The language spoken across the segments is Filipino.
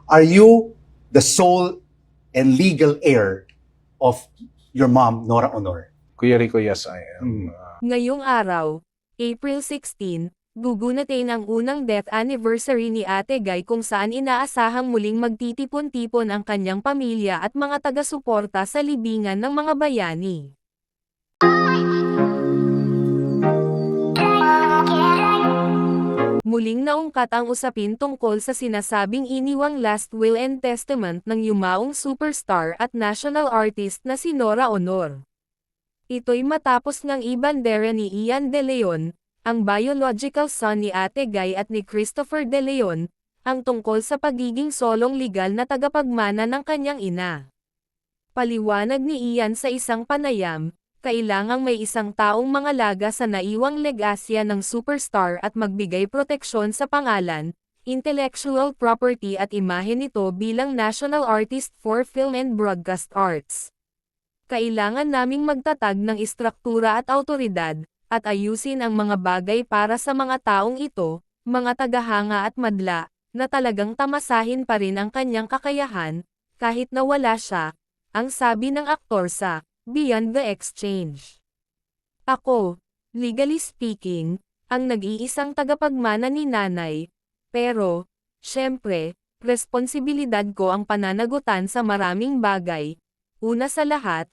Are you the sole and legal heir of your mom, Nora Honor? Kuya Rico, yes, I am. Ngayong araw, April 16, gugunatin ang unang death anniversary ni Ate Guy kung saan inaasahang muling magtitipon-tipon ang kanyang pamilya at mga taga-suporta sa libingan ng mga bayani. Muling naungkat ang usapin tungkol sa sinasabing iniwang last will and testament ng yumaong superstar at national artist na si Nora Honor. Ito'y matapos ng ibandera ni Ian De Leon, ang biological son ni Ate Guy at ni Christopher De Leon, ang tungkol sa pagiging solong legal na tagapagmana ng kanyang ina. Paliwanag ni Ian sa isang panayam, kailangang may isang taong mangalaga sa naiwang legasya ng superstar at magbigay proteksyon sa pangalan, intellectual property at imahe nito bilang national artist for film and broadcast arts. Kailangan naming magtatag ng istruktura at awtoridad, at ayusin ang mga bagay para sa mga taong ito, mga tagahanga at madla, na talagang tamasahin pa rin ang kanyang kakayahan, kahit na wala siya, ang sabi ng aktor sa Beyond the Exchange. Ako, legally speaking, ang nag-iisang tagapagmana ni nanay, pero, syempre, responsibilidad ko ang pananagutan sa maraming bagay. Una sa lahat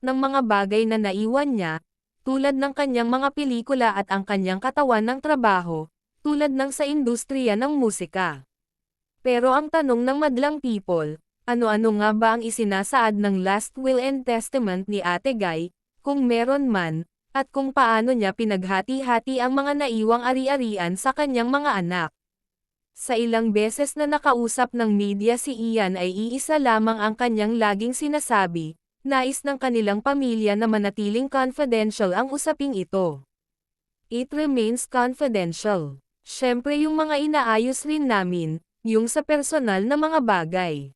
ng mga bagay na naiwan niya, tulad ng kanyang mga pelikula at ang kanyang katawan ng trabaho, tulad ng sa industriya ng musika. Pero ang tanong ng madlang people, ano-ano nga ba ang isinasaad ng last will and testament ni Ate Guy, kung meron man, at kung paano niya pinaghati-hati ang mga naiwang ari-arian sa kanyang mga anak? Sa ilang beses na nakausap ng media si Ian ay iisa lamang ang kanyang laging sinasabi, nais ng kanilang pamilya na manatiling confidential ang usaping ito. It remains confidential. Syempre yung mga inaayos rin namin, yung sa personal na mga bagay.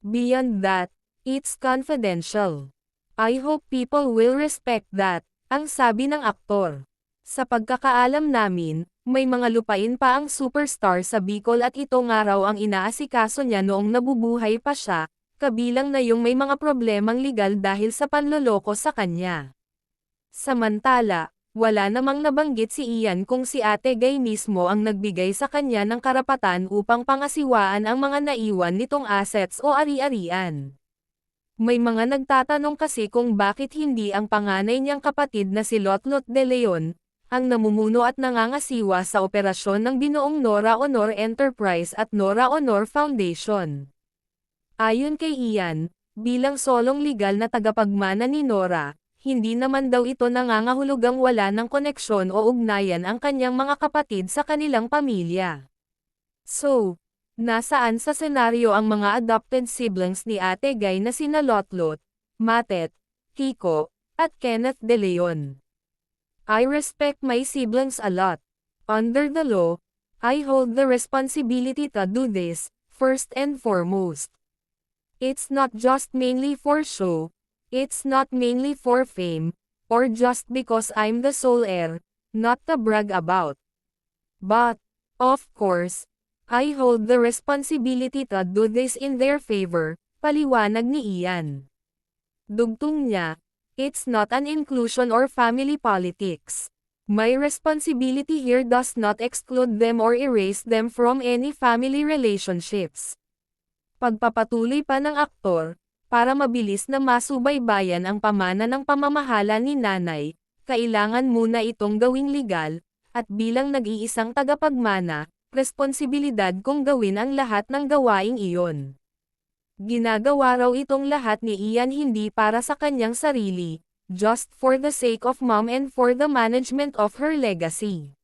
Beyond that, it's confidential. I hope people will respect that, ang sabi ng aktor. Sa pagkakaalam namin, may mga lupain pa ang superstar sa Bicol at ito nga raw ang inaasikaso niya noong nabubuhay pa siya, kabilang na yung may mga problemang legal dahil sa panloloko sa kanya. Samantala, wala namang nabanggit si Ian kung si Ate Guy mismo ang nagbigay sa kanya ng karapatan upang pangasiwaan ang mga naiwan nitong assets o ari-arian. May mga nagtatanong kasi kung bakit hindi ang panganay niyang kapatid na si Lotlot De Leon, ang namumuno at nangangasiwa sa operasyon ng binuong Nora Honor Enterprise at Nora Honor Foundation. Ayon kay Ian, bilang solong legal na tagapagmana ni Nora, hindi naman daw ito nangangahulugang wala ng koneksyon o ugnayan ang kanyang mga kapatid sa kanilang pamilya. So, nasaan sa senaryo ang mga adopted siblings ni Ate Guy na sina Lotlot, Matet, Kiko, at Kenneth De Leon? I respect my siblings a lot. Under the law, I hold the responsibility to do this, first and foremost. It's not just mainly for show, it's not mainly for fame, or just because I'm the sole heir, not to brag about. But, of course, I hold the responsibility to do this in their favor, paliwanag ni Ian. Dugtong niya, it's not an inclusion or family politics. My responsibility here does not exclude them or erase them from any family relationships. Pagpapatuloy pa ng aktor, para mabilis na masubaybayan ang pamana ng pamamahala ni nanay, kailangan muna itong gawing legal, at bilang nag-iisang tagapagmana, responsibilidad kong gawin ang lahat ng gawaing iyon. Ginagawa raw itong lahat ni Ian hindi para sa kanyang sarili, just for the sake of mom and for the management of her legacy.